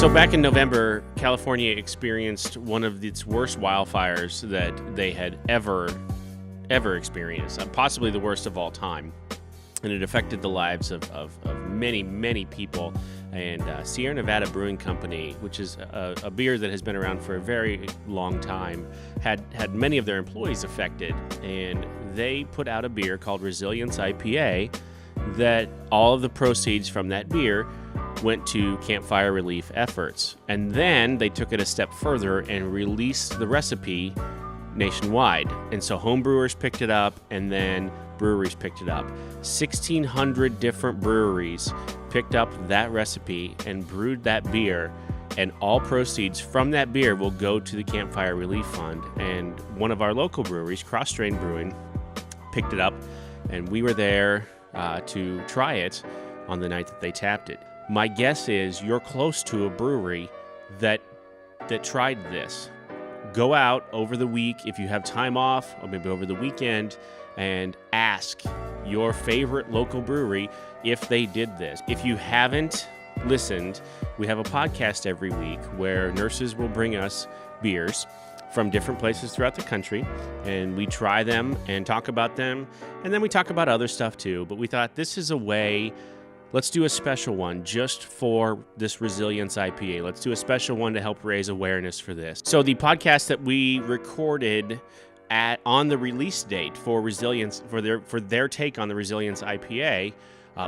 So back in November, California experienced one of its worst wildfires that they had ever experienced, possibly the worst of all time. And it affected the lives of many, many people. And Sierra Nevada Brewing Company, which is a beer that has been around for a very long time, had many of their employees affected. And they put out a beer called Resilience IPA that all of the proceeds from that beer went to campfire relief efforts. And then they took it a step further and released the recipe nationwide. And so home brewers picked it up, and then breweries picked it up. 1,600 different breweries picked up that recipe and brewed that beer, and all proceeds from that beer will go to the Campfire Relief Fund. And one of our local breweries, Kros Brewing, picked it up, and we were there to try it on the night that they tapped it. My guess is you're close to a brewery that tried this. Go out over the week if you have time off, or maybe over the weekend, and ask your favorite local brewery if they did this. If you haven't listened, we have a podcast every week where nurses will bring us beers from different places throughout the country, and we try them and talk about them, and then we talk about other stuff too. But we thought this is a way. Let's do a special one just for this Resilience IPA. Let's do a special one to help raise awareness for this. So the podcast that we recorded on the release date for Resilience, for their take on the Resilience IPA,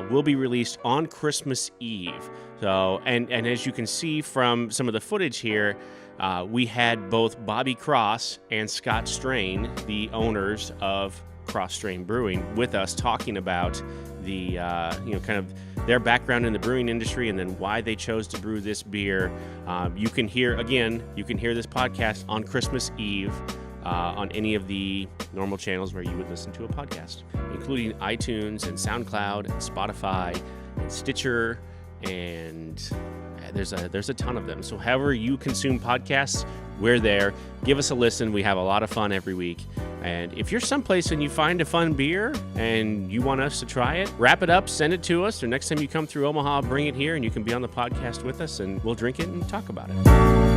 will be released on Christmas Eve. So, and as you can see from some of the footage here, we had both Bobby Kros and Scott Strain, the owners of Kros Brewing, with us talking about the kind of their background in the brewing industry, and then why they chose to brew this beer. You can hear this podcast on Christmas Eve on any of the normal channels where you would listen to a podcast, including iTunes and SoundCloud and Spotify and Stitcher, and there's a ton of them. So however you consume podcasts, we're there. Give us a listen. We have a lot of fun every week. And if you're someplace and you find a fun beer and you want us to try it, wrap it up, send it to us, or next time you come through Omaha, bring it here and you can be on the podcast with us and we'll drink it and talk about it.